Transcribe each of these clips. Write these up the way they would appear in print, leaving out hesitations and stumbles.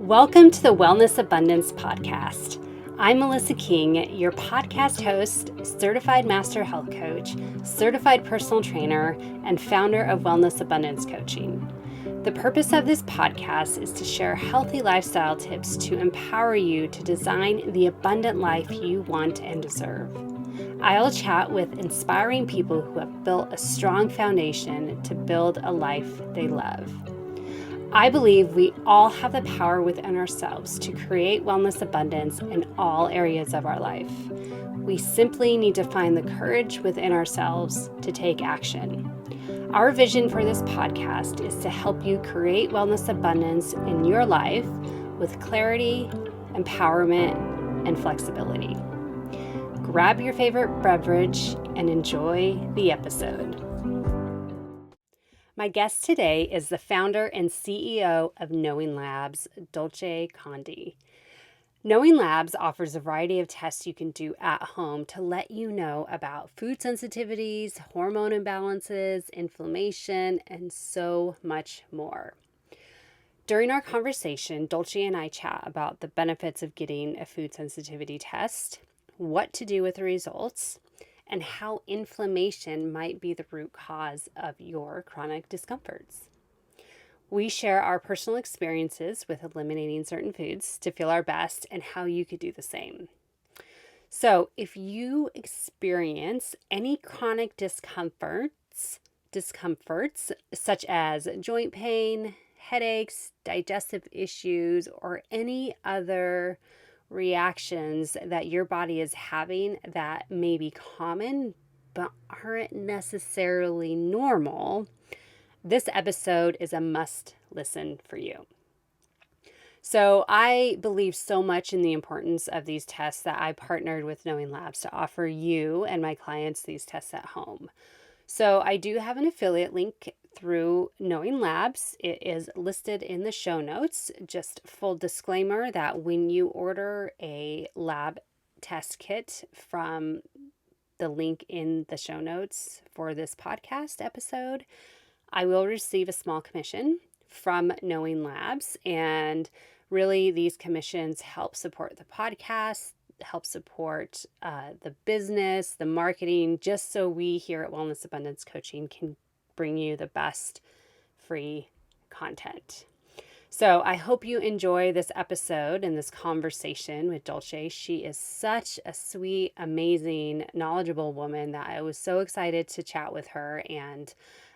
Welcome to the Wellness Abundance Podcast. I'm Melissa King, your podcast host, certified master health coach, certified personal trainer, and founder of Wellness Abundance Coaching. The purpose of this podcast is to share healthy lifestyle tips to empower you to design the abundant life you want and deserve. I'll chat with inspiring people who have built a strong foundation to build a life they love. I believe we all have the power within ourselves to create wellness abundance in all areas of our life. We simply need to find the courage within ourselves to take action. Our vision for this podcast is to help you create wellness abundance in your life with clarity, empowerment, and flexibility. Grab your favorite beverage and enjoy the episode. My guest today is the founder and CEO of Knowing Labs, Dolce Condi. Knowing Labs offers a variety of tests you can do at home to let you know about food sensitivities, hormone imbalances, inflammation, and so much more. During our conversation, Dolce and I chat about the benefits of getting a food sensitivity test, what to do with the results, and how inflammation might be the root cause of your chronic discomforts. We share our personal experiences with eliminating certain foods to feel our best and how you could do the same. So, if you experience any chronic discomforts such as joint pain, headaches, digestive issues, or any other reactions that your body is having that may be common but aren't necessarily normal, this episode is a must listen for you. So I believe so much in the importance of these tests that I partnered with Knowing Labs to offer you and my clients these tests at home. So I do have an affiliate link through Knowing Labs. It is listed in the show notes. Just full disclaimer that when you order a lab test kit from the link in the show notes for this podcast episode, I will receive a small commission from Knowing Labs. And really, these commissions help support the podcast, help support the business, the marketing, just so we here at Wellness Abundance Coaching can bring you the best free content. So I hope you enjoy this episode and this conversation with Dolce. She is such a sweet, amazing, knowledgeable woman that I was so excited to chat with her, and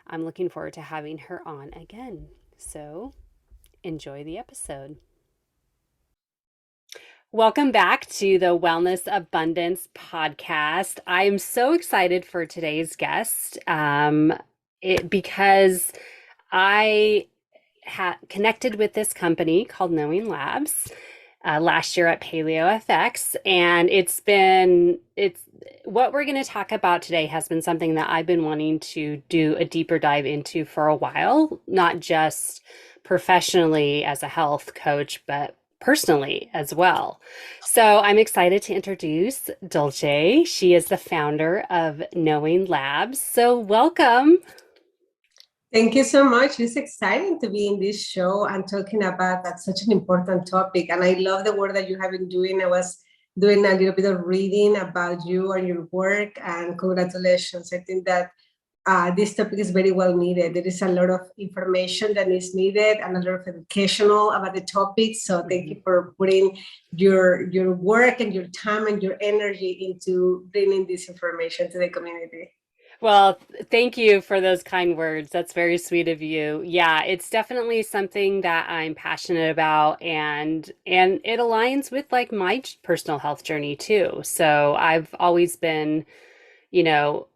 I'm looking forward to having her on again. So enjoy the episode. Welcome back to the Wellness Abundance Podcast. I am so excited for today's guest because I connected with this company called Knowing Labs last year at PaleoFX, and it's what we're going to talk about today has been something that I've been wanting to do a deeper dive into for a while, not just professionally as a health coach, but personally as well. So I'm excited to introduce Dolce. She is the founder of Knowing Labs. So welcome. Thank you so much. It's exciting to be in this show and talking about that such an important topic. And I love the work that you have been doing. I was doing a little bit of reading about you and your work, and congratulations. I think that this topic is very well needed. There is a lot of information that is needed and a lot of educational about the topic. So thank you for putting your work and your time and your energy into bringing this information to the community. Well, thank you for those kind words. That's very sweet of you. Yeah, it's definitely something that I'm passionate about, and it aligns with like my personal health journey too. So I've always been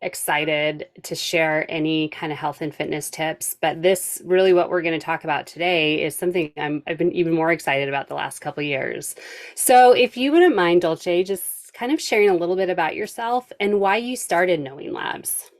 excited to share any kind of health and fitness tips. But this really what we're going to talk about today is something I've been even more excited about the last couple of years. So if you wouldn't mind, Dolce, just kind of sharing a little bit about yourself and why you started Knowing Labs.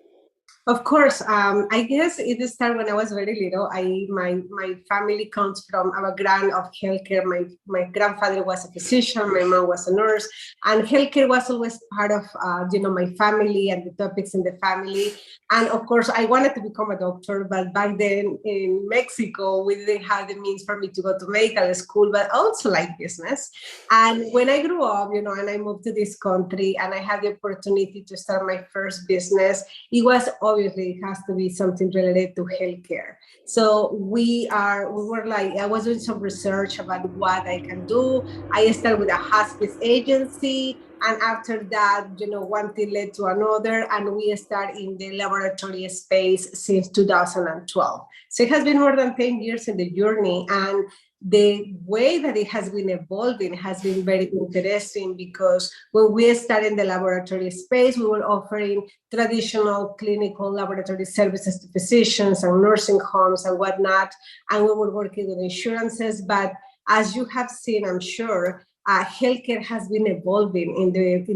Of course, I guess it started when I was very little. My family comes from a background of healthcare. My grandfather was a physician, my mom was a nurse, and healthcare was always part of my family and the topics in the family. And of course, I wanted to become a doctor, but back then in Mexico, we didn't have the means for me to go to medical school, but I also like business. And when I grew up, and I moved to this country, and I had the opportunity to start my first business, it was obviously it has to be something related to healthcare. So we were like, I was doing some research about what I can do. I started with a hospice agency. And after that, one thing led to another, and we started in the laboratory space since 2012. So it has been more than 10 years in the journey. And the way that it has been evolving has been very interesting, because when we started in the laboratory space, we were offering traditional clinical laboratory services to physicians and nursing homes and whatnot, and we were working with insurances. But as you have seen, I'm sure, healthcare has been evolving in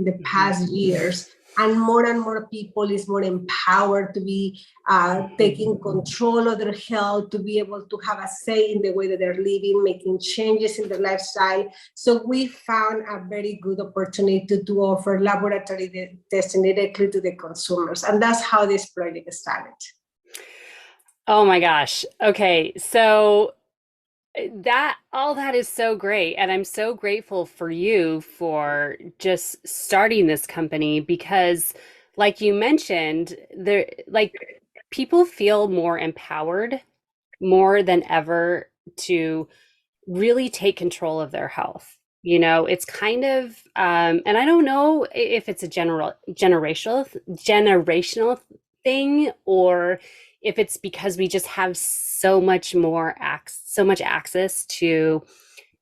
the past years, and more people is more empowered to be taking control of their health, to be able to have a say in the way that they're living, making changes in their lifestyle. So we found a very good opportunity to offer laboratory testing directly to the consumers. And that's how this project started. Oh my gosh. Okay. So that all that is so great. And I'm so grateful for you for just starting this company because, like you mentioned, there like people feel more empowered more than ever to really take control of their health. It's kind of, and I don't know if it's a generational thing, or if it's because we just have so much access to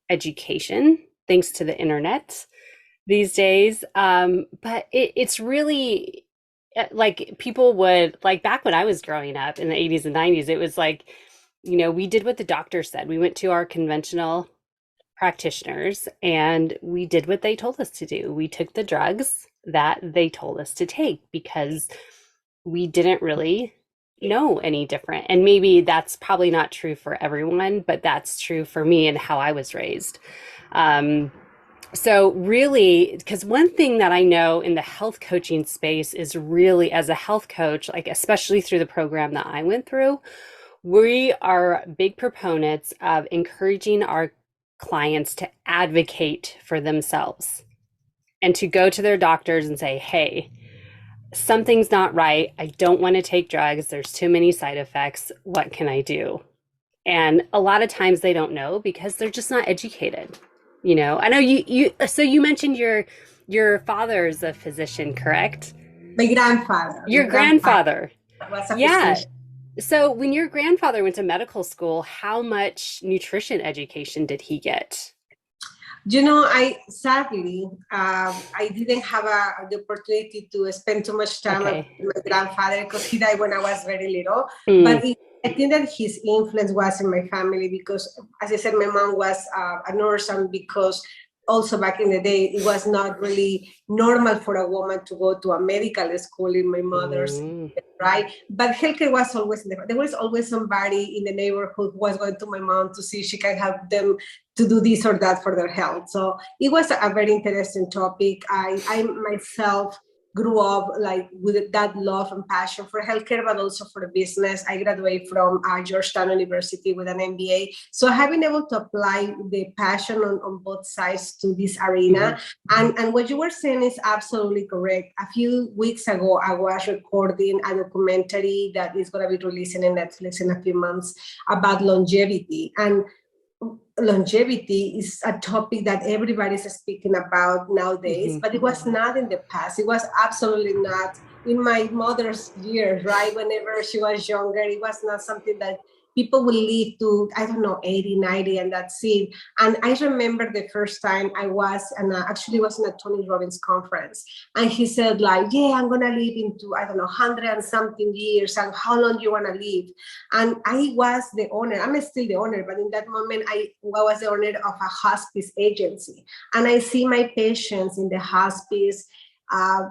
education thanks to the internet these days. But it's really like people would like back when I was growing up in the 80s and 90s, it was like, we did what the doctor said. We went to our conventional practitioners and we did what they told us to do. We took the drugs that they told us to take because we didn't really know any different. And maybe that's probably not true for everyone, but that's true for me and how I was raised. Um, so really, because one thing that I know in the health coaching space is really as a health coach, like especially through the program that I went through, we are big proponents of encouraging our clients to advocate for themselves and to go to their doctors and say, hey, something's not right. I don't want to take drugs. There's too many side effects. What can I do? And a lot of times they don't know because they're just not educated. I know so you mentioned your father's a physician, correct? My grandfather. Your grandfather. Was a Yeah. physician. So when your grandfather went to medical school, how much nutrition education did he get? I sadly, I didn't have the opportunity to spend too much time with Okay. my grandfather because he died when I was very little. Mm. But I think that his influence was in my family because, as I said, my mom was a nurse, and because also back in the day, it was not really normal for a woman to go to a medical school in my mother's, Mm. right? But healthcare was always there was always somebody in the neighborhood who was going to my mom to see if she can help them to do this or that for their health. So it was a very interesting topic. I myself grew up like with that love and passion for healthcare, but also for business. I graduated from Georgetown University with an MBA. So having been able to apply the passion on both sides to this arena. And what you were saying is absolutely correct. A few weeks ago, I was recording a documentary that is going to be releasing in Netflix in a few months about longevity. And longevity is a topic that everybody's speaking about nowadays, but it was not in the past. It was absolutely not in my mother's years, right? Whenever she was younger, it was not something that people will live to, I don't know, 80, 90, and that's it. And I remember the first time I was, and actually was in a Tony Robbins conference, and he said like, yeah, I'm going to live into, I don't know, 100 and something years, and how long you want to live? And I was the owner, I'm still the owner, but in that moment, I was the owner of a hospice agency. And I see my patients in the hospice, uh,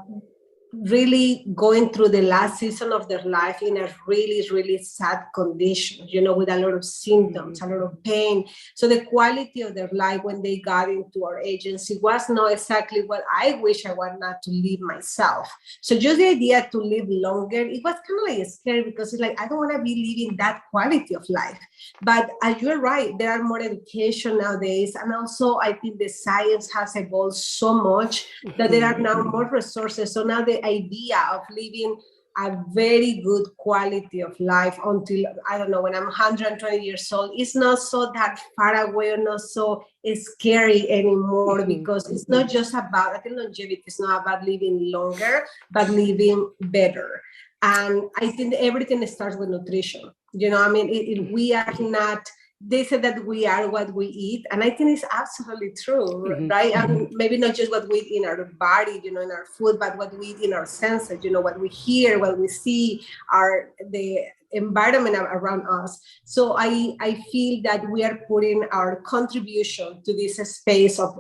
really going through the last season of their life in a really, really sad condition, with a lot of symptoms, a lot of pain. So the quality of their life when they got into our agency was not exactly what I wish I wanted to live myself. So just the idea to live longer, it was kind of like scary because it's like, I don't want to be living that quality of life. But you're right, there are more education nowadays. And also I think the science has evolved so much that there are now more resources. So now the idea of living a very good quality of life until, I don't know, when I'm 120 years old, is not so that far away or not so scary anymore, because it's not just about, I think longevity is not about living longer, but living better. And I think everything starts with nutrition. We are not, they say that we are what we eat, and I think it's absolutely true, right? And maybe not just what we eat in our body, in our food, but what we eat in our senses, what we hear, what we see, the environment around us. So I feel that we are putting our contribution to this space of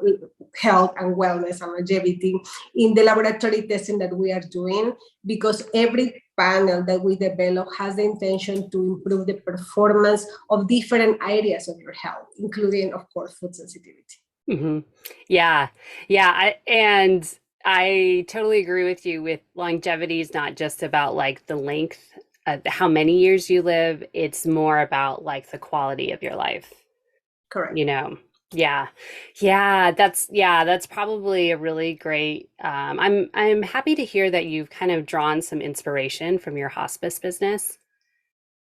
health and wellness and longevity in the laboratory testing that we are doing, because every panel that we develop has the intention to improve the performance of different areas of your health, including, of course, food sensitivity. Yeah. And I totally agree with you. With longevity is not just about like the length, how many years you live. It's more about like the quality of your life. Correct. Yeah. That's probably a really great, I'm happy to hear that you've kind of drawn some inspiration from your hospice business,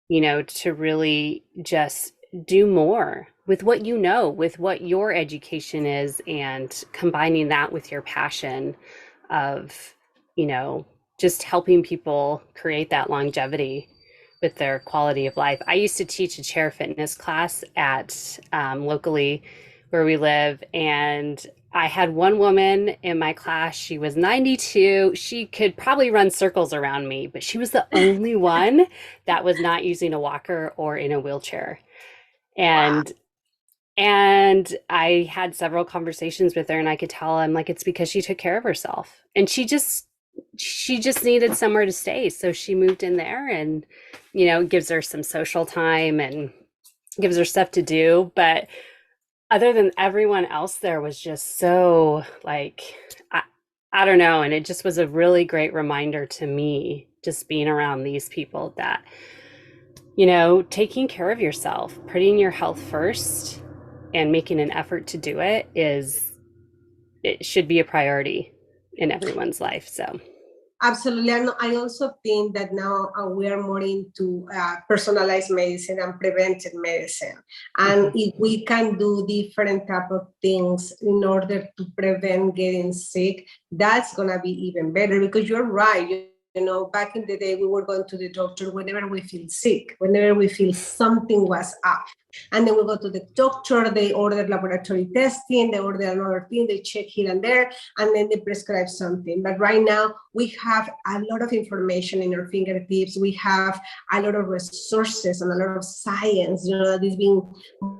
to really just do more with what with what your education is, and combining that with your passion of, just helping people create that longevity with their quality of life. I used to teach a chair fitness class at locally where we live, and I had one woman in my class. She was 92. She could probably run circles around me, but she was the only one that was not using a walker or in a wheelchair. And wow. And I had several conversations with her, and I could tell, I'm like, it's because she took care of herself, and she just needed somewhere to stay. So she moved in there, and, gives her some social time and gives her stuff to do. But other than everyone else there was just so like, I don't know. And it just was a really great reminder to me, just being around these people, that, taking care of yourself, putting your health first and making an effort to do it should be a priority in everyone's life. So absolutely. And I also think that now we are more into personalized medicine and preventive medicine. And if we can do different type of things in order to prevent getting sick, that's going to be even better, because you're right. Back in the day, we were going to the doctor whenever we feel sick, whenever we feel something was up. And then we go to the doctor, they order laboratory testing, they order another thing, they check here and there, and then they prescribe something. But right now, we have a lot of information in our fingertips. We have a lot of resources and a lot of science, that is being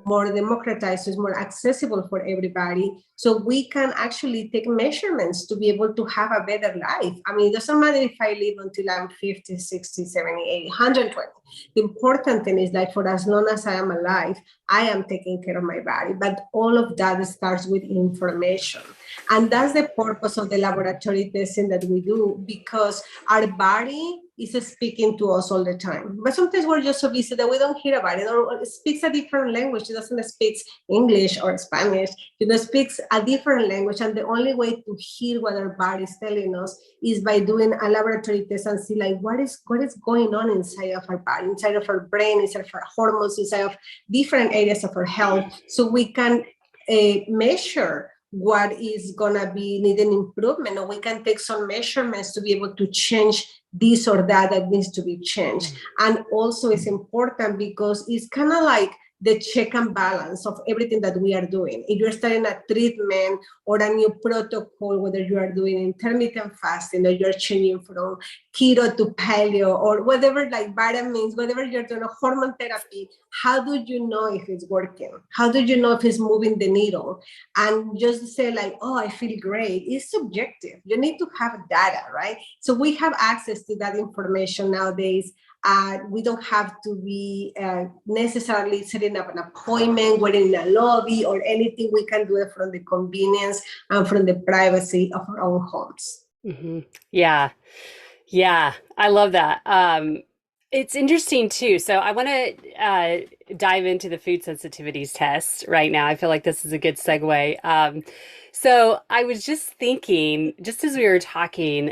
more democratized, so it's more accessible for everybody. So we can actually take measurements to be able to have a better life. I mean, it doesn't matter if I live until I'm 50, 60, 70, 80, 120. The important thing is that for as long as I am alive, I am taking care of my body. But all of that starts with information. And that's the purpose of the laboratory testing that we do, because our body is speaking to us all the time. But sometimes we're just so busy that we don't hear about it, or it speaks a different language. It doesn't speak English or Spanish. It speaks a different language. And the only way to hear what our body is telling us is by doing a laboratory test and see like what is going on inside of our body, inside of our brain, inside of our hormones, inside of different areas of our health. So we can measure what is going to be needing improvement, or we can take some measurements to be able to change this or that needs to be changed. And also it's important because it's kind of like the check and balance of everything that we are doing. If you're starting a treatment or a new protocol, whether you are doing intermittent fasting or you're changing from keto to paleo or whatever, like vitamins, whatever you're doing, a hormone therapy, how do you know if it's working? How do you know if it's moving the needle? And just say like, oh, I feel great. It's subjective. You need to have data, right? So we have access to that information nowadays. We don't have to be necessarily setting up an appointment, waiting in a lobby or anything. We can do it from the convenience and from the privacy of our own homes. Mm-hmm. Yeah. Yeah. I love that. It's interesting too. So I want to dive into the food sensitivities test right now. I feel like this is a good segue. So I was just thinking, just as we were talking,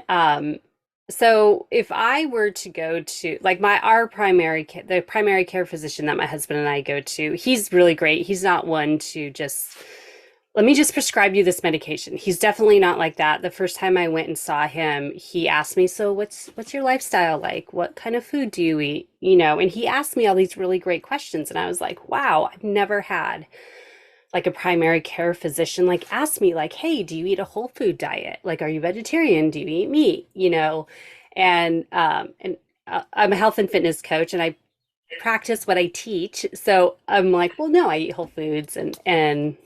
so if I were to go to like the primary care physician that my husband and I go to, he's really great. He's not one to just let me just prescribe you this medication. He's definitely not like that. The first time I went and saw him, he asked me, "So what's your lifestyle like? What kind of food do you eat?" You know, and he asked me all these really great questions and I was like, "Wow, I've never had like a primary care physician like ask me like, "Hey, do you eat a whole food diet? Like, are you vegetarian? Do you eat meat?" You know, and I'm a health and fitness coach and I practice what I teach. So I'm like, "Well, no, I eat whole foods and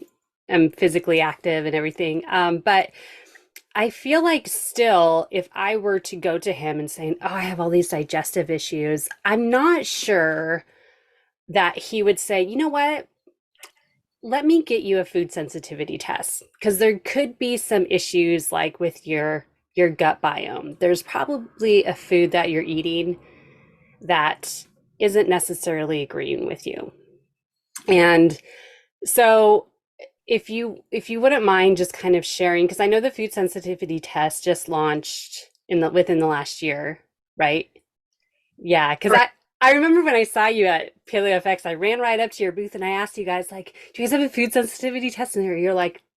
I'm physically active and everything." But I feel like still, if I were to go to him and saying, "Oh, I have all these digestive issues," I'm not sure that he would say, "You know what? Let me get you a food sensitivity test." Because there could be some issues like with your gut biome. There's probably a food that you're eating that isn't necessarily agreeing with you. And so if you wouldn't mind just kind of sharing, because I know the food sensitivity test just launched within the last year, right? Yeah, because I remember when I saw you at PaleoFX, I ran right up to your booth and I asked you guys like, "Do you guys have a food sensitivity test in there?"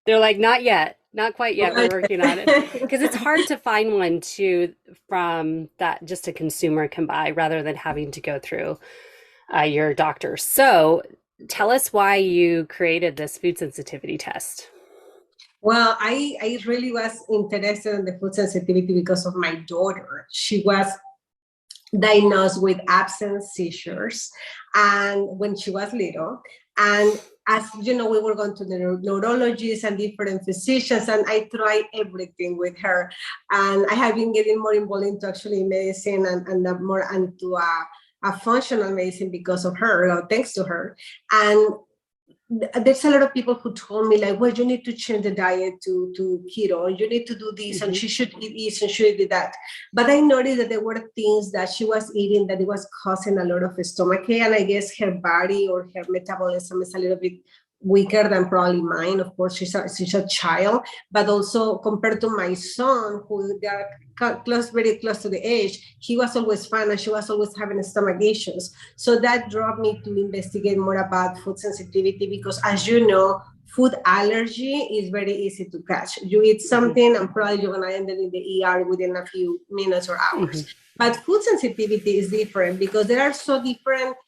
They're like, "Not yet, not quite yet. We're working on it." Because it's hard to find one too from that just a consumer can buy rather than having to go through your doctor. So tell us why you created this food sensitivity test. Well, I really was interested in the food sensitivity because of my daughter. She was diagnosed with absence seizures and when she was little, and as you know, we were going to the neurologists and different physicians, and I tried everything with her, and I have been getting more involved into actually medicine and more into a functional medicine because of her, or thanks to her. And there's a lot of people who told me like, "Well, you need to change the diet to keto, and you need to do this, and Mm-hmm. she should eat this and should eat that." But I noticed that there were things that she was eating that it was causing a lot of stomach ache, and I guess her body or her metabolism is a little bit weaker than probably mine. Of course, she's a child, but also compared to my son, who they are very close to the age, he was always fine and she was always having stomach issues. So that drove me to investigate more about food sensitivity because, as you know, food allergy is very easy to catch. You eat Mm-hmm. something and probably you're going to end up in the ER within a few minutes or Mm-hmm. hours. But food sensitivity is different because there are so different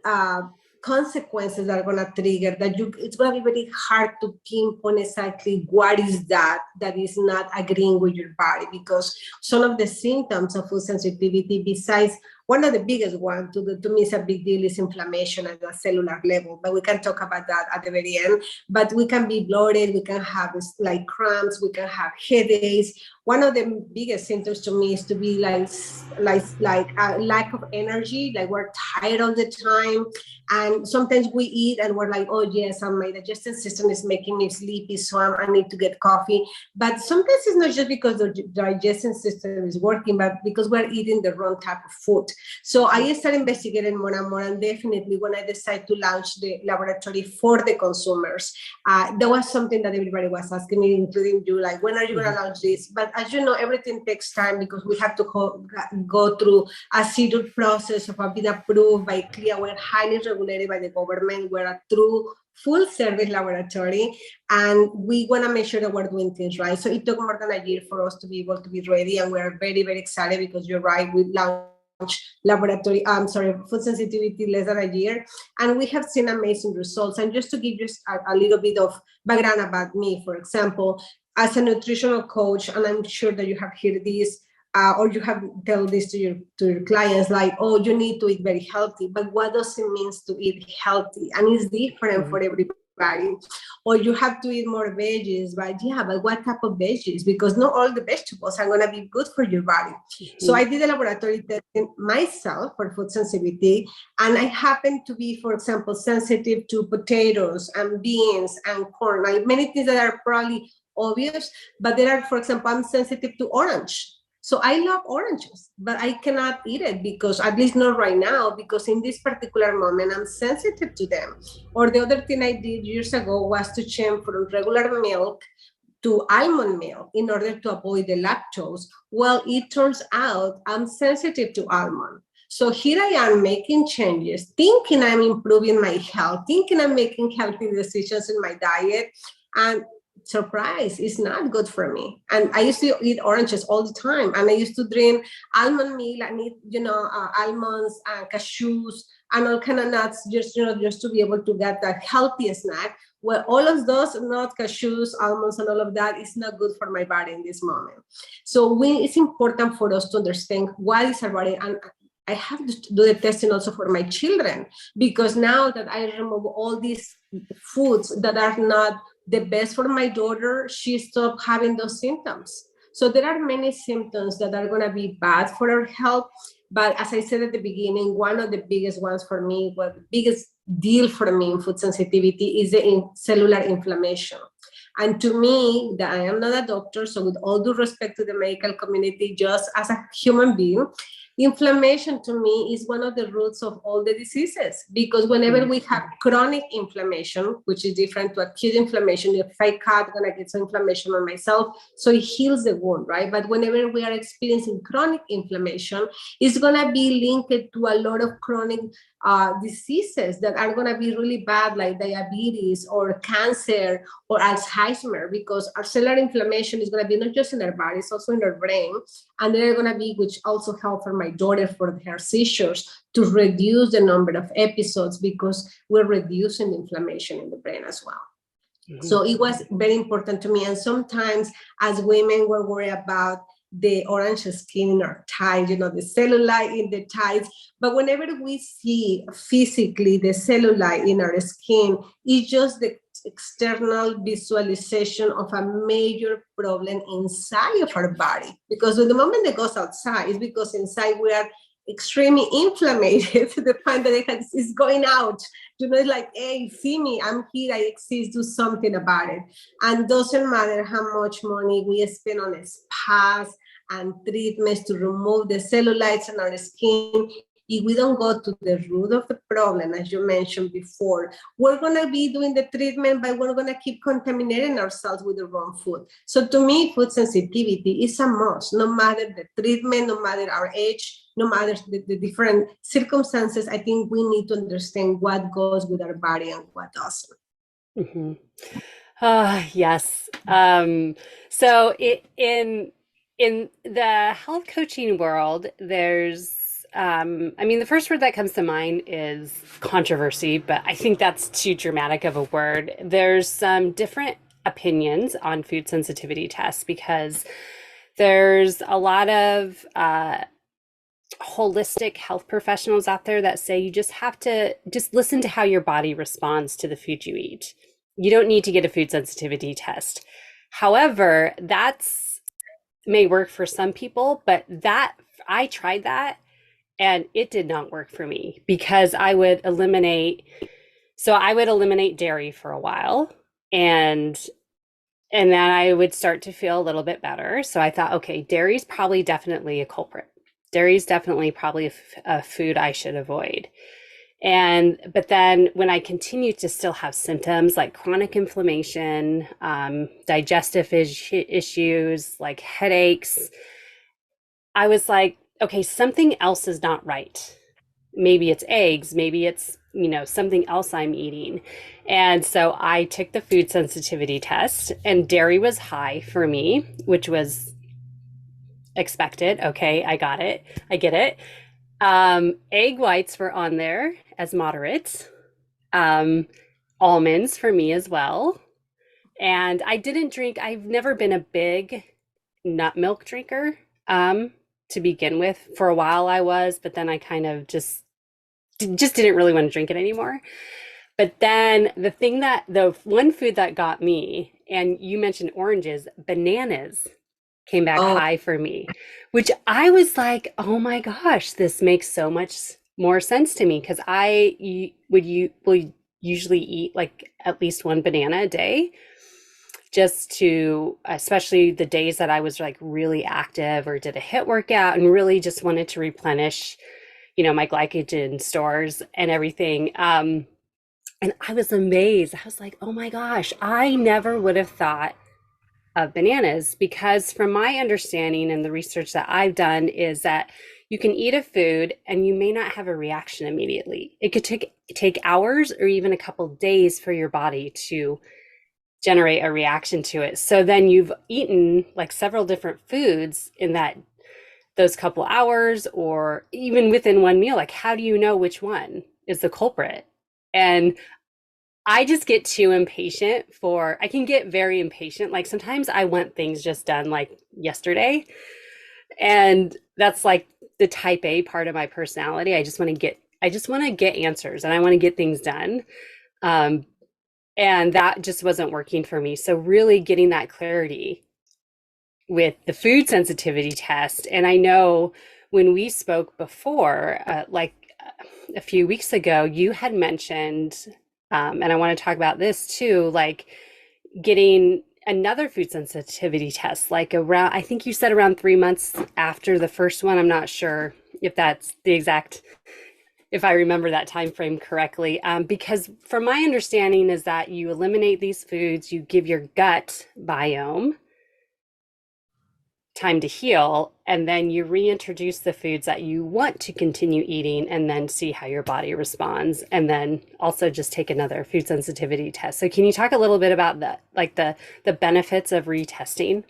uh, consequences that are going to trigger that it's going to be very hard to pinpoint exactly what is that is not agreeing with your body, because some of the symptoms of food sensitivity, besides one of the biggest ones, to me is a big deal, is inflammation at the cellular level, but we can talk about that at the very end. But we can be bloated, we can have like cramps, we can have headaches. One of the biggest symptoms to me is to be like a lack of energy, like we're tired all the time. And sometimes we eat and we're like, "Oh yes, my digestive system is making me sleepy, so I need to get coffee." But sometimes it's not just because the digestive system is working, but because we're eating the wrong type of food. So I started investigating more and more, and definitely when I decided to launch the laboratory for the consumers, that was something that everybody was asking me, including you, like, "When are you going to launch this?" But as you know, everything takes time because we have to go through a serious process of being approved by CLIA. We're highly regulated by the government. We're a true full service laboratory, and we want to make sure that we're doing things right. So it took more than a year for us to be able to be ready, and we're very, very excited because you're right, we launched laboratory, food sensitivity less than a year, and we have seen amazing results. And just to give you a little bit of background about me, for example, as a nutritional coach, and I'm sure that you have heard this, or you have tell this to your clients, like, oh, you need to eat very healthy, but what does it mean to eat healthy? And it's different for everybody. Or you have to eat more veggies, but yeah, but what type of veggies? Because not all the vegetables are going to be good for your body. So I did a laboratory testing myself for food sensitivity, and I happen to be, for example, sensitive to potatoes and beans and corn, like many things that are probably obvious, but there are, for example, I'm sensitive to orange. So I love oranges, but I cannot eat it because, at least not right now, because in this particular moment, I'm sensitive to them. Or the other thing I did years ago was to change from regular milk to almond milk in order to avoid the lactose. Well, it turns out I'm sensitive to almond. So here I am making changes, thinking I'm improving my health, thinking I'm making healthy decisions in my diet, and surprise, it's not good for me. And I used to eat oranges all the time, and I used to drink almond milk and eat, almonds and cashews and all kind of nuts, just to be able to get that healthy snack. Well, all of those nuts, cashews, almonds, and all of that is not good for my body in this moment. So it's important for us to understand what is our body. And I have to do the testing also for my children, because now that I remove all these foods that are not the best for my daughter, she stopped having those symptoms. So there are many symptoms that are going to be bad for her health. But as I said at the beginning, one of the biggest ones for me, what the biggest deal for me in food sensitivity is the cellular inflammation. And to me, that I am not a doctor, so with all due respect to the medical community, just as a human being, inflammation to me is one of the roots of all the diseases, because whenever we have chronic inflammation, which is different to acute inflammation, if I cut, I'm going to get some inflammation on myself, so it heals the wound, right? But whenever we are experiencing chronic inflammation, it's going to be linked to a lot of chronic diseases that are going to be really bad, like diabetes or cancer or Alzheimer, because our cellular inflammation is going to be not just in our body, it's also in our brain. And they're going to be, which also help for my daughter for her seizures, to reduce the number of episodes, because we're reducing the inflammation in the brain as well. So it was very important to me. And sometimes as women, we're worried about the orange skin in our thighs, the cellulite in the thighs. But whenever we see physically the cellulite in our skin, it's just the external visualization of a major problem inside of our body. Because when the moment it goes outside, it's because inside we are extremely inflamed to the point that it's going out. It's like, hey, see me, I'm here, I exist, do something about it. And doesn't matter how much money we spend on spas and treatments to remove the cellulites in our skin, if we don't go to the root of the problem, as you mentioned before, we're going to be doing the treatment, but we're going to keep contaminating ourselves with the wrong food. So to me, food sensitivity is a must, no matter the treatment, no matter our age, no matter the different circumstances. I think we need to understand what goes with our body and what doesn't. Mm-hmm. Yes. So in the health coaching world, there's the first word that comes to mind is controversy, but I think that's too dramatic of a word. There's some different opinions on food sensitivity tests, because there's a lot of holistic health professionals out there that say you just have to listen to how your body responds to the food you eat. You don't need to get a food sensitivity test. However, that's may work for some people, but I tried that and it did not work for me, because I would eliminate dairy for a while, and then I would start to feel a little bit better. So I thought, okay, dairy's probably definitely a culprit. Dairy's definitely probably a food I should avoid. But then when I continued to still have symptoms like chronic inflammation, digestive issues, like headaches, I was like, okay, something else is not right. Maybe it's eggs, maybe it's, something else I'm eating. And so I took the food sensitivity test, and dairy was high for me, which was expected. Okay, I got it. I get it. Egg whites were on there as moderates. Um, Almonds for me as well. And I didn't drink, I've never been a big nut milk drinker to begin with. For a while I was, but then I kind of just didn't really want to drink it anymore. But then the one food that got me, and you mentioned oranges, bananas came back Oh, high for me, which I was like, oh my gosh, this makes so much more sense to me because will usually eat like at least one banana a day just to, especially the days that I was like really active or did a hit workout and really just wanted to replenish, my glycogen stores and everything. And I was amazed. I was like, oh my gosh, I never would have thought of bananas because, from my understanding and the research that I've done, is that you can eat a food and you may not have a reaction immediately. It could take hours or even a couple days for your body to generate a reaction to it. So then you've eaten like several different foods in those couple hours or even within one meal. Like, how do you know which one is the culprit? And I just get too impatient I can get very impatient. Like sometimes I want things just done like yesterday. And that's like the type A part of my personality. I just want to get answers and I want to get things done. Um, and that just wasn't working for me. So really getting that clarity with the food sensitivity test. And I know when we spoke before, a few weeks ago, you had mentioned, and I want to talk about this too, like getting another food sensitivity test, like around, I think you said around 3 months after the first one. I'm not sure if that's the exact, if I remember that time frame correctly. Because from my understanding is that you eliminate these foods, you give your gut biome time to heal, and then you reintroduce the foods that you want to continue eating and then see how your body responds, and then also just take another food sensitivity test. So can you talk a little bit about the benefits of retesting?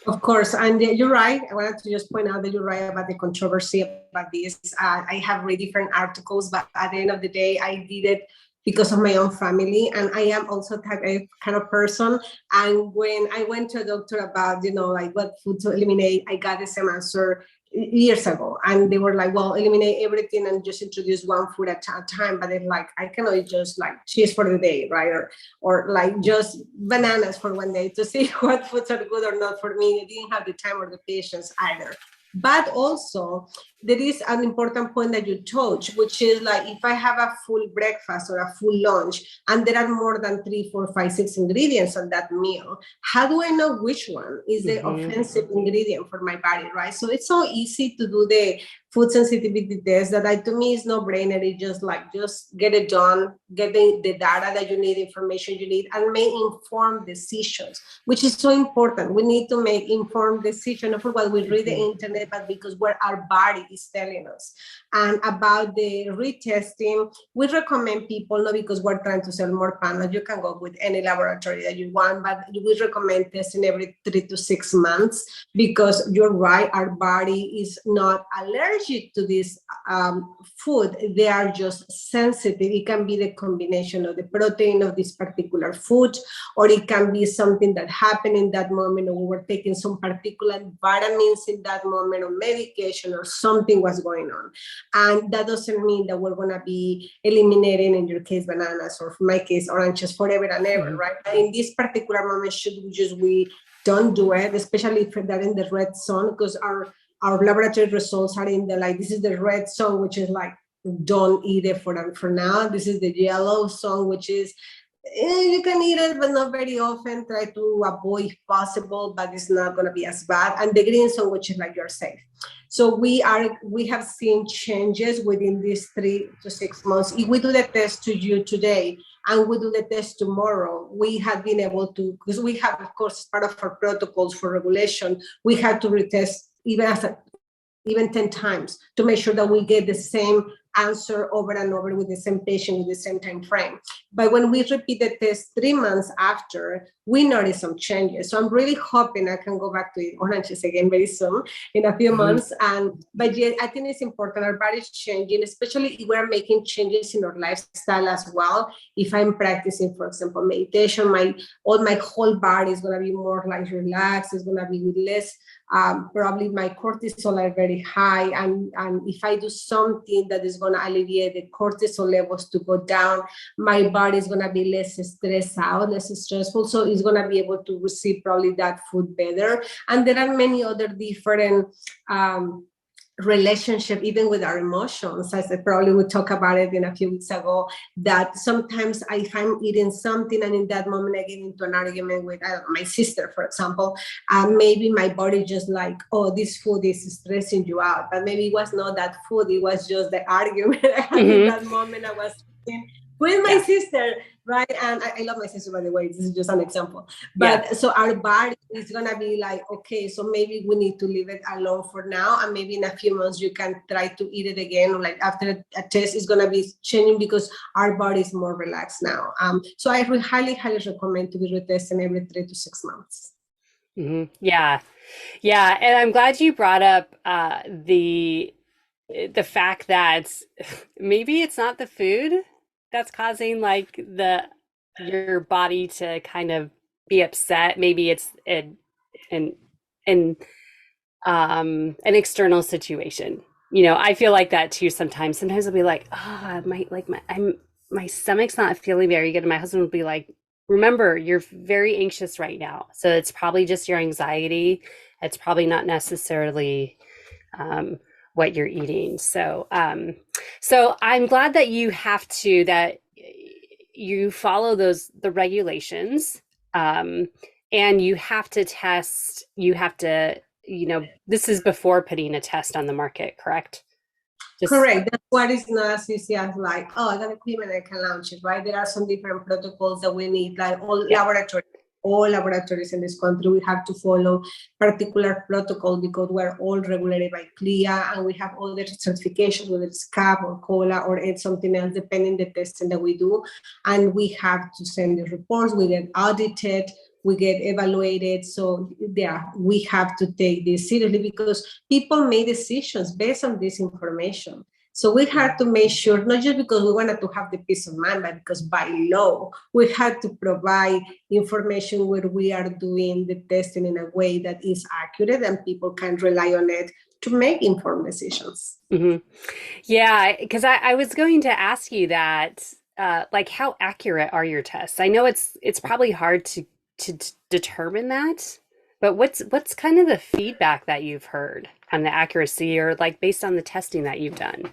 of course, and you're right. I wanted to just point out that you're right about the controversy about this. I have read different articles, but at the end of the day, I did it because of my own family, and I am also type A kind of person. And when I went to a doctor about, like what food to eliminate, I got the same answer years ago, and they were like, well, eliminate everything and just introduce one food at a time. But they're like, I cannot eat just like cheese for the day, right? Or like just bananas for one day to see what foods are good or not for me. I didn't have the time or the patience either. But also, there is an important point that you touch, which is like if I have a full breakfast or a full lunch and there are more than 3, 4, 5, 6 ingredients on that meal, how do I know which one is the Mm-hmm. offensive ingredient for my body, right? So it's so easy to do the food sensitivity test that to me is no brainer. It just get it done, get the data that you need, information you need, and make informed decisions, which is so important. We need to make informed decisions, not for what we read the internet, but because what our body is telling us. And about the retesting, we recommend people, not because we're trying to sell more panels, you can go with any laboratory that you want, but we recommend testing every 3 to 6 months because you're right, our body is not allergic to this food. They are just sensitive. It can be the combination of the protein of this particular food, or it can be something that happened in that moment, or we were taking some particular vitamins in that moment, or medication, or something was going on. And that doesn't mean that we're going to be eliminating, in your case, bananas, or in my case, oranges forever and ever, right? But in this particular moment, we don't do it, especially if they're in the red zone, because our laboratory results are in the, like, this is the red zone, which is like, don't eat it for now. This is the yellow zone, which is, you can eat it, but not very often. Try to avoid if possible, but it's not going to be as bad. And the green zone, which is like you're safe. So we have seen changes within these 3 to 6 months. If we do the test to you today and we do the test tomorrow, we have been able to, because we have, of course, part of our protocols for regulation, we had to retest even 10 times to make sure that we get the same answer over and over with the same patient with the same time frame. But when we repeat the test 3 months after, we notice some changes. So I'm really hoping I can go back to eat oranges again very soon in a few months. But yeah, I think it's important. Our body's changing, especially if we're making changes in our lifestyle as well. If I'm practicing, for example, meditation, my whole body is gonna be more like relaxed. It's gonna be with less. Probably my cortisol are very high, and if I do something that is going to alleviate the cortisol levels to go down, my body is going to be less stressed out, less stressful, so it's going to be able to receive probably that food better. And there are many other different relationship even with our emotions, as I probably would talk about it in a few weeks ago, that sometimes if I'm eating something and in that moment I get into an argument with my sister, for example, maybe my body just like, oh, this food is stressing you out, but maybe it was not that food, it was just the argument I had in that moment I was with my sister, right? And I love my sister, by the way, this is just an example. But so our body is gonna be like, okay, so maybe we need to leave it alone for now, and maybe in a few months you can try to eat it again, or like after a test is gonna be changing because our body is more relaxed now. So I highly recommend to be retesting every 3 to 6 months. Yeah, and I'm glad you brought up the fact that maybe it's not the food that's causing like your body to kind of be upset. Maybe it's an external situation. You know, I feel like that too sometimes. Sometimes I'll be like, oh, my stomach's not feeling very good. And my husband will be like, remember, you're very anxious right now. So it's probably just your anxiety. It's probably not necessarily what you're eating. So I'm glad that you follow the regulations, and you have to test, this is before putting a test on the market, correct? Correct. That's what is not as easy as like, oh, I got equipment, I can launch it, right? There are some different protocols that we need, like all laboratories in this country, we have to follow particular protocol because we're all regulated by CLIA, and we have all the certifications, whether it's CAP or COLA or it's something else, depending the testing that we do. And we have to send the reports, we get audited, we get evaluated. So yeah, we have to take this seriously because people make decisions based on this information. So we had to make sure, not just because we wanted to have the peace of mind, but because by law, we had to provide information where we are doing the testing in a way that is accurate and people can rely on it to make informed decisions. Yeah, because I was going to ask you that, like, how accurate are your tests? I know it's probably hard to determine that, but what's kind of the feedback that you've heard on the accuracy, or like based on the testing that you've done?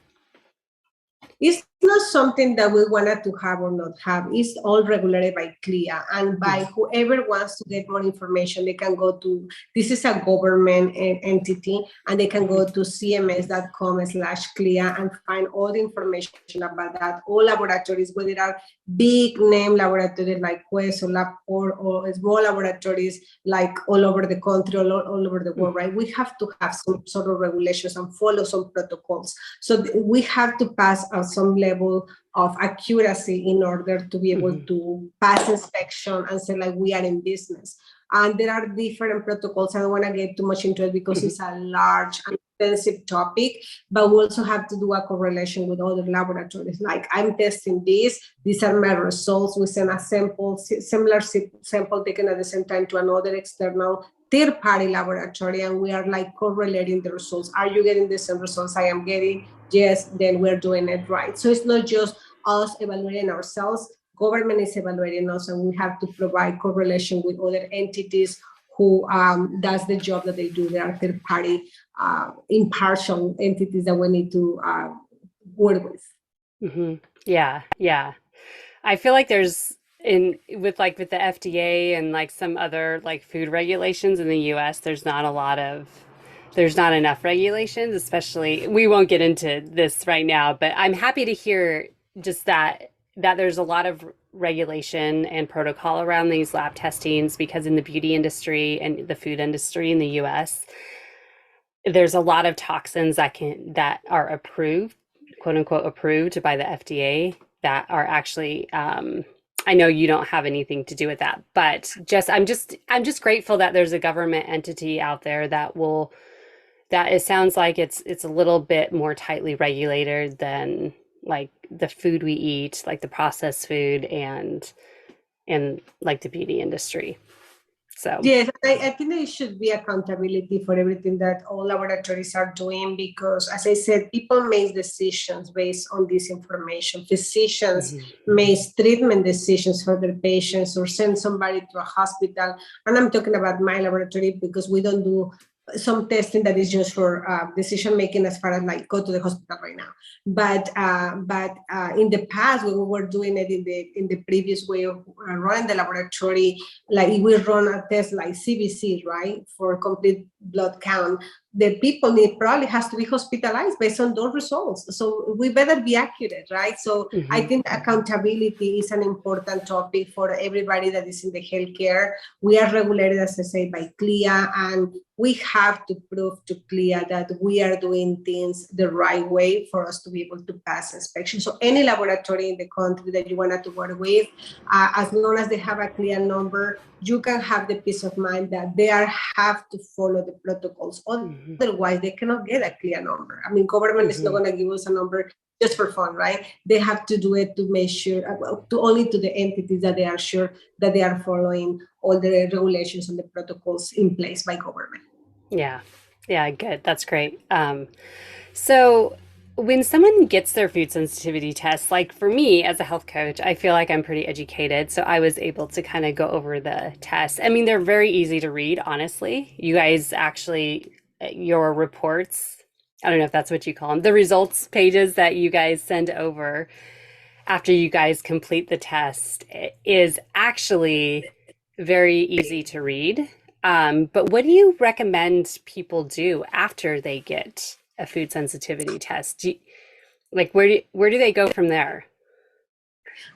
It's not something that we wanted to have or not have. It's all regulated by CLIA, and by whoever wants to get more information, they can go to, this is a government entity, and they can go to cms.com/CLIA and find all the information about that. All laboratories, whether they are big name laboratories like Quest or Lab or small laboratories like all over the country, all over the world, right? We have to have some sort of regulations and follow some protocols. So we have to pass some level of accuracy in order to be able to pass inspection and say like we are in business. And there are different protocols. I don't want to get too much into it because it's a large and expensive topic, but we also have to do a correlation with other laboratories. Like I'm testing this, these are my results. We send a sample, similar sample taken at the same time to another external third-party laboratory, and we are like correlating the results. Are you getting the same results I am getting? Yes, then we're doing it right. So it's not just us evaluating ourselves, government is evaluating us, and we have to provide correlation with other entities who does the job that they do. They are third-party, impartial entities that we need to work with. Yeah. I feel like there's with the FDA and like some other like food regulations in the US, there's not enough regulations, especially, we won't get into this right now, but I'm happy to hear just that there's a lot of regulation and protocol around these lab testings, because in the beauty industry and the food industry in the US, there's a lot of toxins that are approved quote unquote approved by the FDA that are actually I know you don't have anything to do with that, but I'm just grateful that there's a government entity out there that will that it sounds like it's a little bit more tightly regulated than like the food we eat, like the processed food and like the beauty industry. So, Yes, I think there should be accountability for everything that all laboratories are doing because, as I said, people make decisions based on this information. Physicians mhm. make treatment decisions for their patients or send somebody to a hospital. And I'm talking about my laboratory because we don't do some testing that is just for decision making as far as like go to the hospital right now. But in the past, when we were doing it in the previous way of running the laboratory, like if we run a test like CBC, right, for complete blood count, the people need probably has to be hospitalized based on those results. So we better be accurate, right? So I Mhm. think accountability is an important topic for everybody that is in the healthcare. We are regulated, as I say, by CLIA, and we have to prove to CLIA that we are doing things the right way for us to be able to pass inspection. So any laboratory in the country that you want to work with, as long as they have a CLIA number, you can have the peace of mind that they have to follow the protocols. Mhm. Otherwise, they cannot get a CLIA number. I mean, government is not Mhm. going to give us a number just for fun, right? They have to do it to make sure, to only to the entities that they are sure that they are following all the regulations and the protocols in place by government. Yeah. Yeah, good. That's great. So when someone gets their food sensitivity test, like for me as a health coach, I feel like I'm pretty educated. So I was able to kind of go over the tests. I mean, they're very easy to read, honestly. You guys actually, your reports, I don't know if that's what you call them, the results pages that you guys send over after you guys complete the test is actually very easy to read. But what do you recommend people do after they get a food sensitivity test? Like where do they go from there?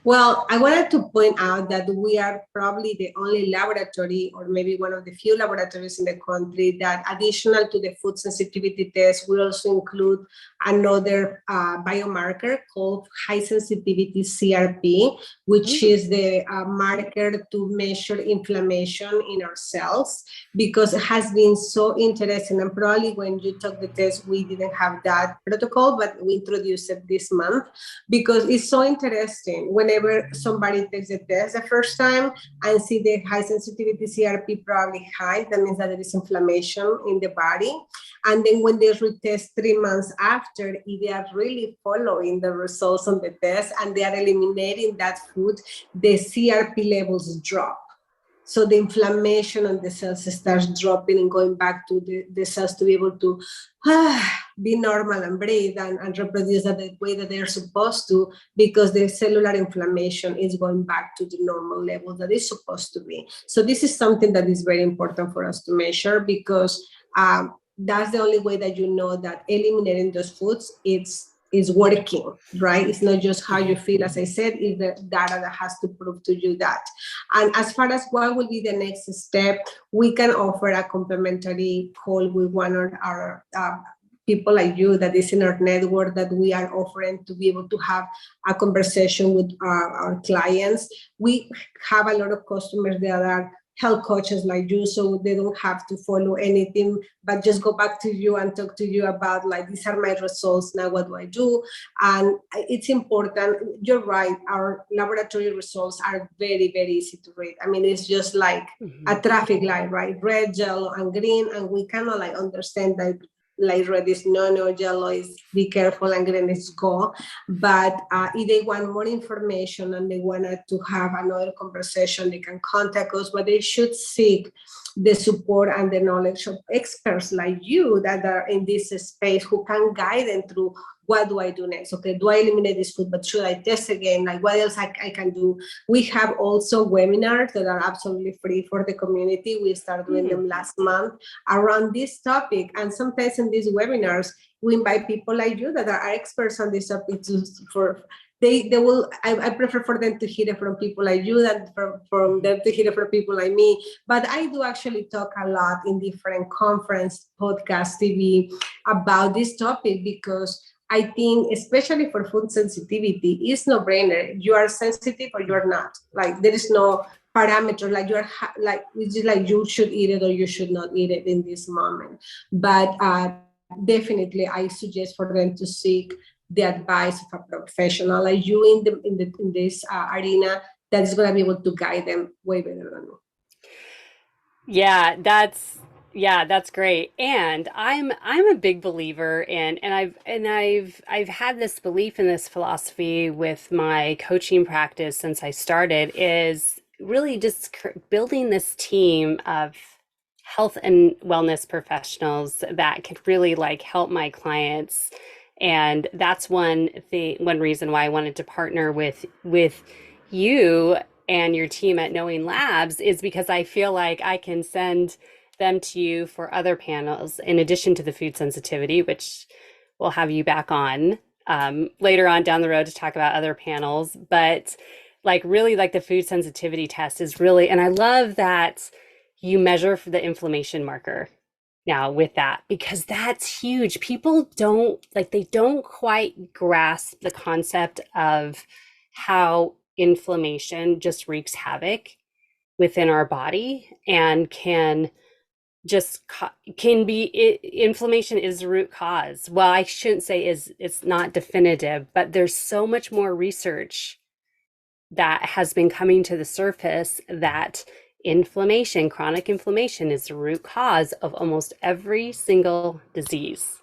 Well, I wanted to point out that we are probably the only laboratory, or maybe one of the few laboratories in the country, that additional to the food sensitivity test, we also include another biomarker called high sensitivity CRP, which Mm, is the marker to measure inflammation in our cells, because it has been so interesting. And probably when you took the test, we didn't have that protocol, but we introduced it this month because it's so interesting. Whenever somebody takes the test the first time and see the high sensitivity CRP probably high, that means that there is inflammation in the body. And then when they retest 3 months after, if they are really following the results on the test and they are eliminating that food, the CRP levels drop. So the inflammation on the cells starts dropping and going back to the cells to be able to be normal and breathe and reproduce that the way that they're supposed to, because the cellular inflammation is going back to the normal level that it's supposed to be. So this is something that is very important for us to measure, because that's the only way that you know that eliminating those foods is working, right? It's not just how you mhm. feel, as I said, it's the data that has to prove to you that. And as far as what will be the next step, we can offer a complimentary call with one of our people like you that is in our network, that we are offering to be able to have a conversation with our clients. We have a lot of customers that are health coaches like you, so they don't have to follow anything, but just go back to you and talk to you about, like, these are my results, now what do I do? And it's important. You're right, our laboratory results are very, very easy to read. I mean, it's just like a Mhm. traffic light, right? Red, yellow, and green, and we cannot like understand that, like red is no, yellow is be careful, and green is go. But if they want more information and they wanted to have another conversation, they can contact us, but they should seek the support and the knowledge of experts like you that are in this space, who can guide them through, what do I do next? Okay, do I eliminate this food, but should I test again? Like, what else I can do? We have also webinars that are absolutely free for the community. We started doing Mm. them last month around this topic. And sometimes in these webinars, we invite people like you that are experts on this topic for they will I prefer for them to hear it from people like you than from Mhm. them to hear it from people like me. But I do actually talk a lot in different conference, podcast, TV about this topic, because I think, especially for food sensitivity, it's no brainer. You are sensitive or you're not. Like there is no parameter. Like like it's just like you should eat it or you should not eat it in this moment. But definitely, I suggest for them to seek the advice of a professional like you in this arena that is going to be able to guide them way better than me. Yeah, that's great. And I'm a big believer in, and I've had this belief in this philosophy with my coaching practice since I started, is really just building this team of health and wellness professionals that could really like help my clients. And that's one reason why I wanted to partner with you and your team at Knowing Labs, is because I feel like I can send them to you for other panels in addition to the food sensitivity, which we'll have you back on later on down the road to talk about other panels. But like really like the food sensitivity test is really, and I love that you measure for the inflammation marker now with that, because that's huge. People don't like, they don't quite grasp the concept of how inflammation just wreaks havoc within our body and can just can be inflammation is the root cause. Well, I shouldn't say is, it's not definitive, but there's so much more research that has been coming to the surface that inflammation, chronic inflammation, is the root cause of almost every single disease.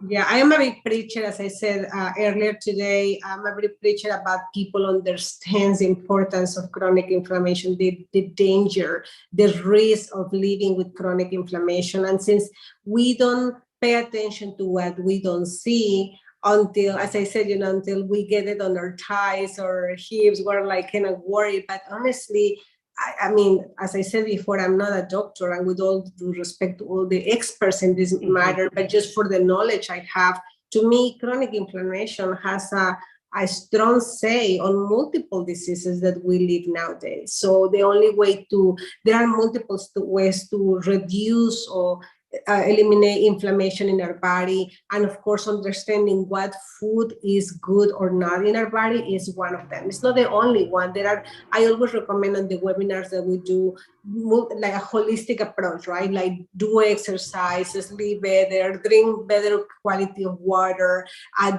Yeah, I am a big preacher, as I said earlier today. I'm a big preacher about people understands the importance of chronic inflammation, the danger, the risk of living with chronic inflammation. And since we don't pay attention to what we don't see until, as I said, until we get it on our thighs or hips, we're like kind of worried. But honestly, I mean, as I said before, I'm not a doctor, and with all due respect to all the experts in this matter, but just for the knowledge I have, to me, chronic inflammation has a strong say on multiple diseases that we live nowadays. So the only way there are multiple ways to reduce or eliminate inflammation in our body, and of course understanding what food is good or not in our body is one of them. It's not the only one. I always recommend on the webinars that we do like a holistic approach, right? Like do exercise, sleep better, drink better quality of water,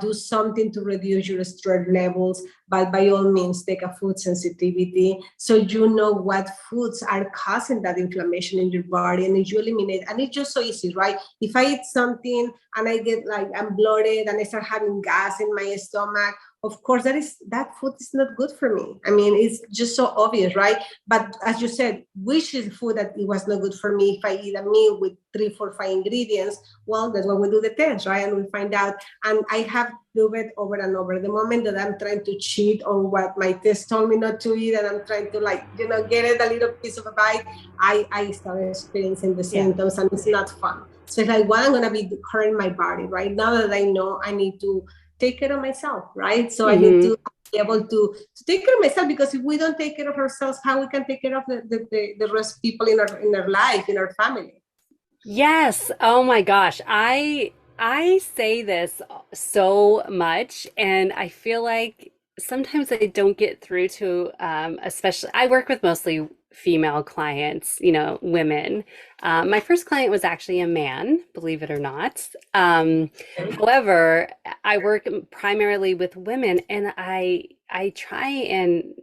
do something to reduce your stress levels, but by all means take a food sensitivity so you know what foods are causing that inflammation in your body, and you eliminate. And it's just so easy, right? If I eat something and I get like I'm bloated and I start having gas in my stomach, of course that food is not good for me. I mean, it's just so obvious, right? But as you said, which is food that it was not good for me? If I eat a meal with 3, 4, 5 ingredients, well, that's when we do the test, right? And we find out. And I have do it over and over. The moment that I'm trying to cheat on what my test told me not to eat, and I'm trying to get it a little piece of a bite, I start experiencing the symptoms, and it's not fun. So it's like, what I'm gonna be hurting my body, right? Now that I know I need to take care of myself, right? So I need to be able to take care of myself, because if we don't take care of ourselves, how we can take care of the rest of people in our life, in our family? Yes. Oh my gosh. I say this so much, and I feel like sometimes I don't get through to especially I work with mostly female clients, women. My first client was actually a man, believe it or not. However, I work primarily with women, and I try and,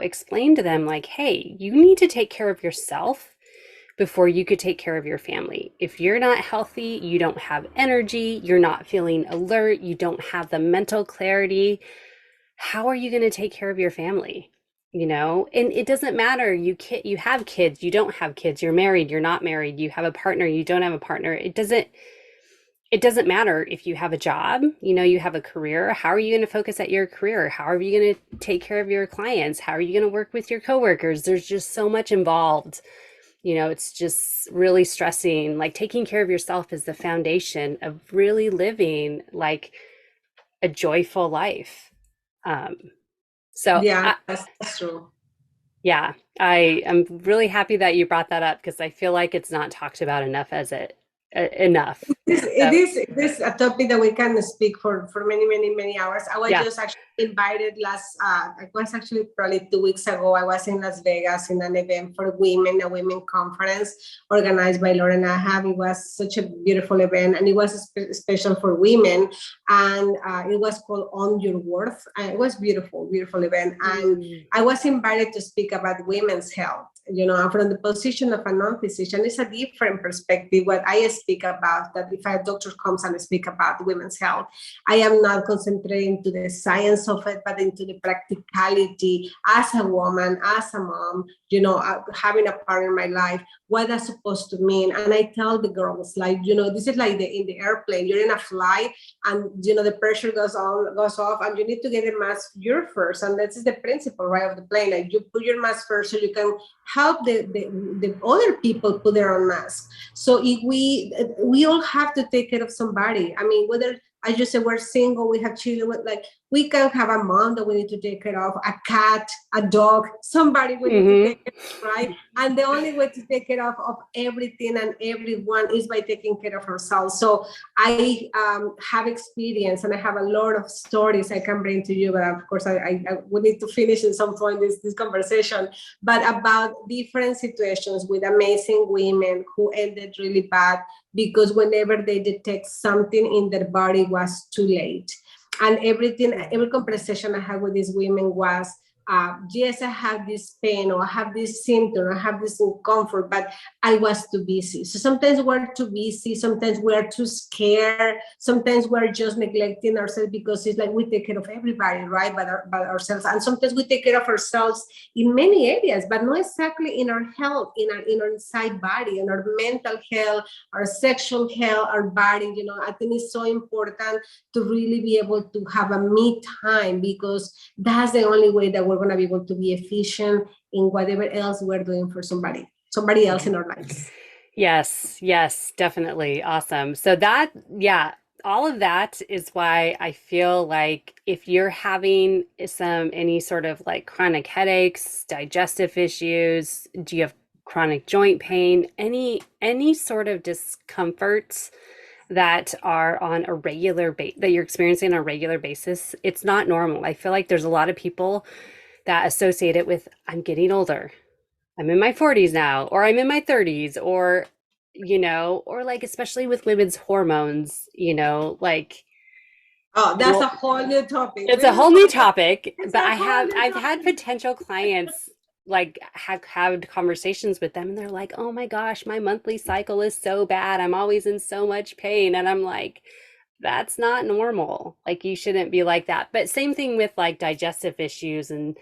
explain to them like, hey, you need to take care of yourself before you could take care of your family. If you're not healthy, you don't have energy, you're not feeling alert, you don't have the mental clarity, how are you going to take care of your family? And it doesn't matter, you have kids, you don't have kids, you're married, you're not married, you have a partner, you don't have a partner. It doesn't matter if you have a job, you have a career. How are you going to focus at your career? How are you going to take care of your clients? How are you going to work with your coworkers? There's just so much involved. It's just really stressing. Like taking care of yourself is the foundation of really living like a joyful life. Um, so Yeah, that's true. yeah, I am really happy that you brought that up, because I feel like it's not talked about enough enough. It So is, it is a topic that we can speak for many, many, many hours. I was yeah. just actually invited it was actually probably 2 weeks ago. I was in Las Vegas in an event for women, a women conference organized by Lauren Ahab. It was such a beautiful event, and it was special for women. And it was called On Your Worth. And it was beautiful, beautiful event. And Mm. I was invited to speak about women's health. From the position of a non-physician, it's a different perspective. What I speak about, that if a doctor comes and speak about women's health, I am not concentrating to the science of it, but into the practicality as a woman, as a mom, having a partner in my life, what that's supposed to mean. And I tell the girls, like, this is like in the airplane, you're in a flight, and the pressure goes off, and you need to get a mask you're first. And this is the principle, right, of the plane. Like, you put your mask first so you can help the other people put their own mask. So if we all have to take care of somebody. I mean, whether, as you said, we're single, we have children, like, we can have a mom that we need to take care of, a cat, a dog, somebody we need to take care of, right? And the only way to take care of everything and everyone is by taking care of ourselves. So I have experience, and I have a lot of stories I can bring to you, but of course I we need to finish in some point this conversation, but about different situations with amazing women who ended really bad because whenever they detect something in their body was too late. And every conversation I had with these women was, yes, I have this pain, or I have this symptom, or I have this discomfort, but I was too busy. So sometimes we're too busy, sometimes we're too scared, sometimes we're just neglecting ourselves, because it's like we take care of everybody, right? But ourselves. And sometimes we take care of ourselves in many areas, but not exactly in our health, in our inside body, in our mental health, our sexual health, our body. I think it's so important to really be able to have a me time, because that's the only way that we're going to be able to be efficient in whatever else we're doing for somebody else in our lives. Yes, definitely. Awesome. So yeah, all of that is why I feel like if you're having any sort of like chronic headaches, digestive issues, do you have chronic joint pain, any sort of discomforts that are on a that you're experiencing on a regular basis, it's not normal. I feel like there's a lot of people that associate it with I'm getting older. I'm in my 40s now, or I'm in my 30s, or, or like, especially with women's hormones, like, Oh, that's a well, whole new topic. it's a Women's whole new hormones. topic, It's but a whole new I've had topic. potential clients like have had conversations with them and they're like, oh my gosh, my monthly cycle is so bad. I'm always in so much pain. And I'm like, that's not normal. Like you shouldn't be like that. But same thing with like digestive issues and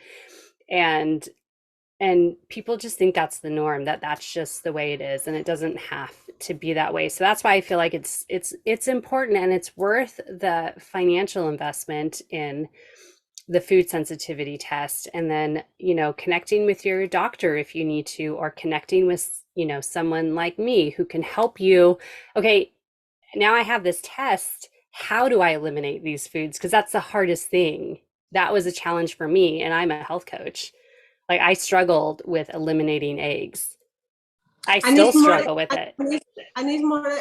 and people just think that's the norm, that that's just the way it is, and it doesn't have to be that way. So that's why I feel like it's important and it's worth the financial investment in the food sensitivity test, and then connecting with your doctor if you need to, or connecting with someone like me who can help you. Okay, now I have this test, how do I eliminate these foods? Because that's the hardest thing. That was a challenge for me, and I'm a health coach. Like I struggled with eliminating eggs. I And still it's more, struggle with it. and it's more,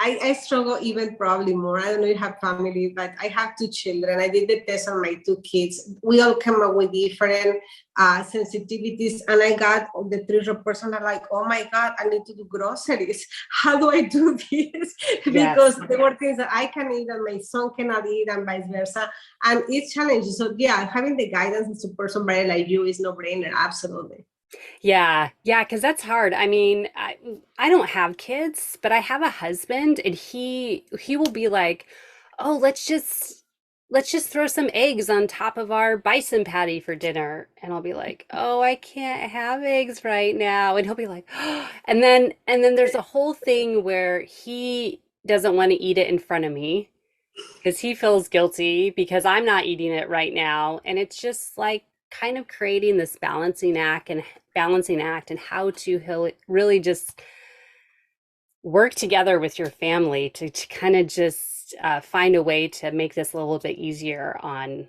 I struggle even probably more. I don't know if you have family, but I have two children. I did the test on my two kids. We all come up with different sensitivities, and I got the three reports, and I'm like, oh my God, I need to do groceries. How do I do this? Yes. Because there were things that I can eat and my son cannot eat, and vice versa. And it's challenging. So yeah, having the guidance and support somebody like you is no brainer. Absolutely. Yeah, because that's hard. I mean, I don't have kids, but I have a husband, and he will be like, "Oh, let's just throw some eggs on top of our bison patty for dinner." And I'll be like, "Oh, I can't have eggs right now." And he'll be like, oh. And then there's a whole thing where he doesn't want to eat it in front of me because he feels guilty because I'm not eating it right now. And it's just like kind of creating this balancing act and how to really just work together with your family to kind of just find a way to make this a little bit easier on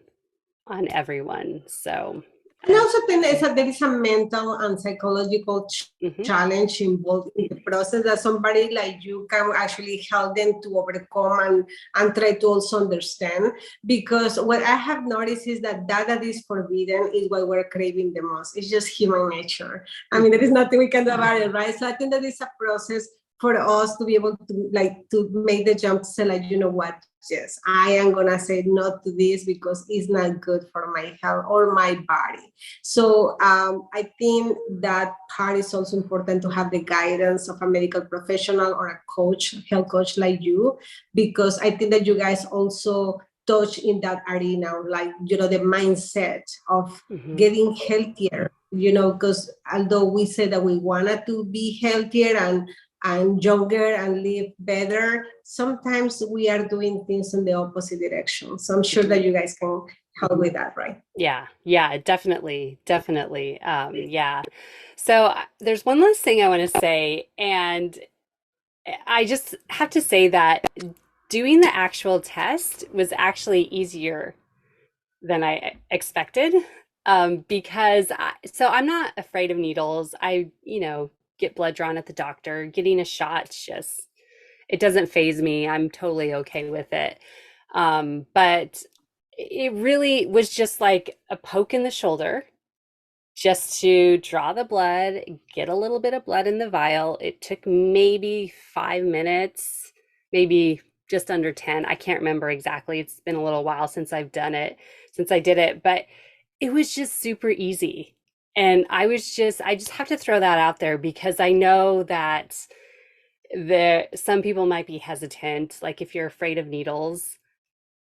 everyone. So And also think there is a mental and psychological Mm-hmm. challenge involved in the process that somebody like you can actually help them to overcome and try to also understand. Because what I have noticed is that is forbidden is what we're craving the most. It's just human nature. I mean, there is nothing we can do about it, right? So I think that is a process for us to be able to make the jump to say, like, you know what, yes, I am gonna say no to this because it's not good for my health or my body. So I think that part is also important, to have the guidance of a medical professional or a coach, health coach like you, because I think that you guys also touch in that arena, like, you know, the mindset of Mm-hmm. getting healthier, you know, because although we say that we wanted to be healthier and younger and live better, sometimes we are doing things in the opposite direction. So I'm sure that you guys can help with that, right? Yeah, definitely. Yeah. So there's one last thing I want to say, and I just have to say that doing the actual test was actually easier than I expected. Because so I'm not afraid of needles. I, get blood drawn at the doctor. Getting a shot just, it doesn't faze me. I'm totally okay with it. But it really was just like a poke in the shoulder, just to draw the blood, get a little bit of blood in the vial. It took maybe 5 minutes, maybe just under 10. I can't remember exactly. It's been a little while since I did it, but it was just super easy. And I just have to throw that out there because I know that some people might be hesitant. Like if you're afraid of needles,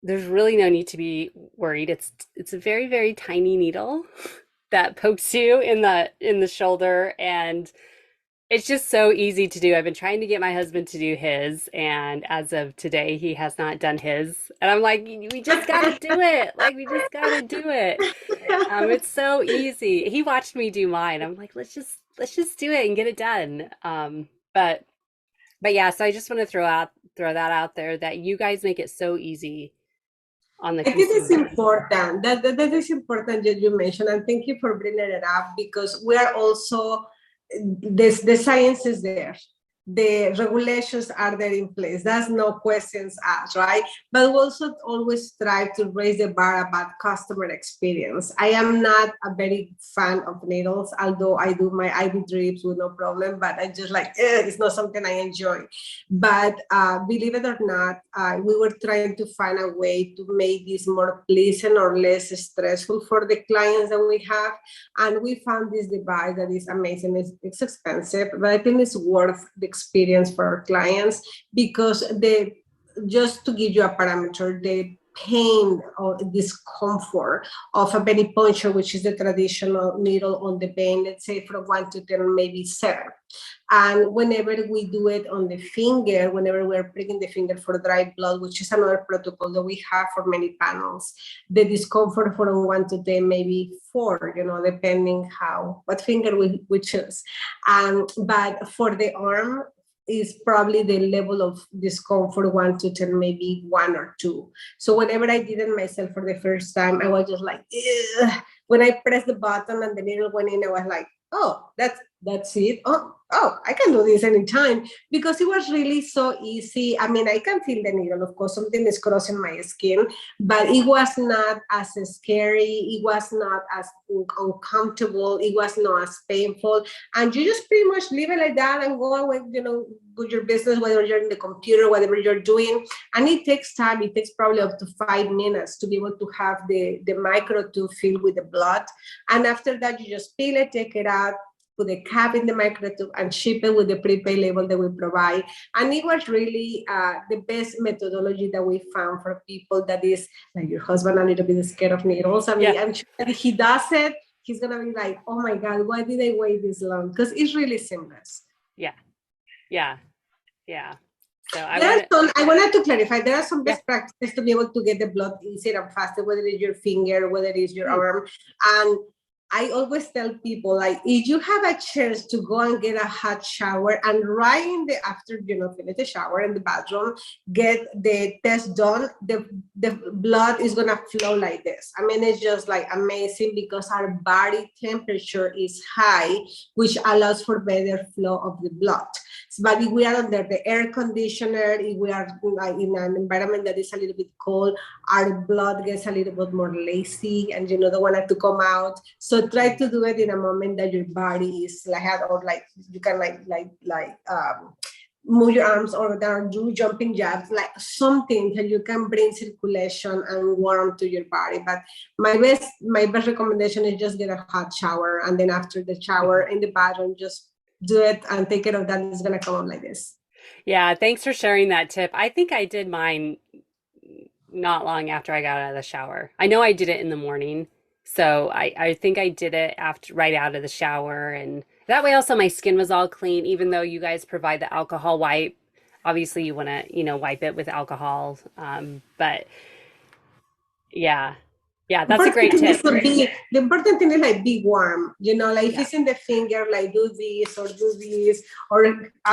there's really no need to be worried. It's a very, very tiny needle that pokes you in the shoulder, and it's just so easy to do. I've been trying to get my husband to do his, and as of today, he has not done his. And I'm like, we just gotta do it. Like we just gotta do it. It's so easy. He watched me do mine. I'm like, let's just do it and get it done. But yeah, so I just want to throw that out there that you guys make it so easy on the I think it's consumer. important that is important that you mentioned, and thank you for bringing it up, because we are also, the science is there, the regulations are there in place. That's no questions asked, right? But we also always strive to raise the bar about customer experience. I am not a very fan of needles, although I do my IV drips with no problem, but I just like, it's not something I enjoy. But believe it or not, we were trying to find a way to make this more pleasant or less stressful for the clients that we have. And we found this device that is amazing. It's expensive, but I think it's worth the experience for our clients, because just to give you a parameter, the pain or discomfort of a venipuncture, which is the traditional needle on the vein, let's say from 1 to 10, maybe 7. And whenever we do it on the finger, whenever we're pricking the finger for dry blood, which is another protocol that we have for many panels, the discomfort from 1 to 10, maybe 4, depending what finger we choose. But for the arm, is probably the level of discomfort 1 to 10, maybe 1 or 2. So whenever I did it myself for the first time, I was just like, ugh. When I pressed the button and the needle went in, I was like, oh, that's it. Oh, I can do this anytime, because it was really so easy. I mean, I can feel the needle, of course, something is crossing my skin, but it was not as scary. It was not as uncomfortable. It was not as painful. And you just pretty much leave it like that and go away, with your business, whether you're in the computer, whatever you're doing. And it takes time. It takes probably up to 5 minutes to be able to have the micro tube filled with the blood. And after that, you just peel it, take it out, put the cap in the microtube, and ship it with the prepaid label that we provide. And it was really the best methodology that we found for people that is like your husband, a little bit scared of needles. I mean, I'm sure that if he does it, he's going to be like, oh my God, why did I wait this long? Because it's really seamless. Yeah. So I wanted to clarify, there are some best practices to be able to get the blood easier and faster, whether it's your finger, whether it's your arm. And I always tell people, like, if you have a chance to go and get a hot shower, and right in the after, finish the shower in the bathroom, get the test done, the blood is gonna flow like this. I mean, it's just like amazing because our body temperature is high, which allows for better flow of the blood. But if we are under the air conditioner, if we are like in an environment that is a little bit cold, our blood gets a little bit more lazy and don't want it to come out. So try to do it in a moment that your body is like, or like you can move your arms or down, do jumping jacks, like something that you can bring circulation and warmth to your body. But my best recommendation is just get a hot shower, and then after the shower in the bathroom, just do it and take care of that. It's gonna come out like this. Yeah, thanks for sharing that tip. I think I did mine not long after I got out of the shower. I know I did it in the morning, so I think I did it after right out of the shower, and that way also my skin was all clean, even though you guys provide the alcohol wipe. Obviously, you want to, wipe it with alcohol. But yeah, yeah, that's a great tip. The important thing is like be warm, like if Yeah. it's in the finger, like do this, or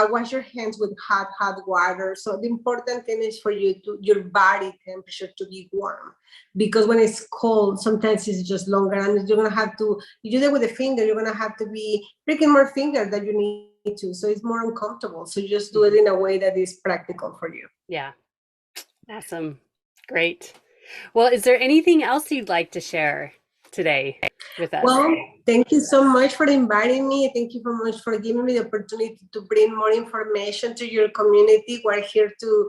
wash your hands with hot water. So the important thing is for your body temperature to be warm, because when it's cold, sometimes it's just longer, and you're gonna have to, if you do it with a finger, you're gonna have to be pricking more finger than you need to. So it's more uncomfortable. So just do it in a way that is practical for you. Yeah. Awesome. Great. Well, is there anything else you'd like to share today with us? Well, thank you so much for inviting me. Thank you so much for giving me the opportunity to bring more information to your community. We're here to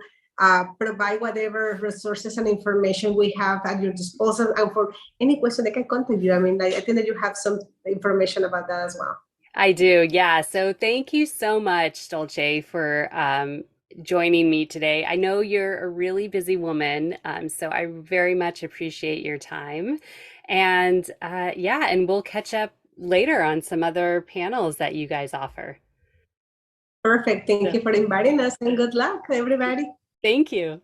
provide whatever resources and information we have at your disposal. And for any question, they can contact you. I mean, I think that you have some information about that as well. I do, yeah. So thank you so much, Dolce, for joining me today. I know you're a really busy woman, so I very much appreciate your time. And yeah, and we'll catch up later on some other panels that you guys offer. Perfect. Thank you for inviting us, and good luck, everybody. Thank you.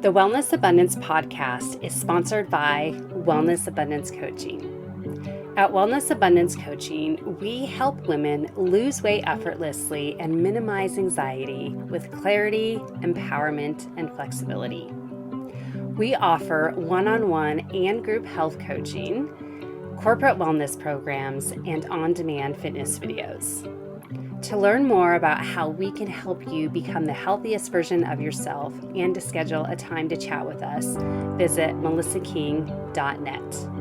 The Wellness Abundance podcast is sponsored by Wellness Abundance Coaching. At Wellness Abundance Coaching, we help women lose weight effortlessly and minimize anxiety with clarity, empowerment, and flexibility. We offer one-on-one and group health coaching, corporate wellness programs, and on-demand fitness videos. To learn more about how we can help you become the healthiest version of yourself and to schedule a time to chat with us, visit melissaking.net.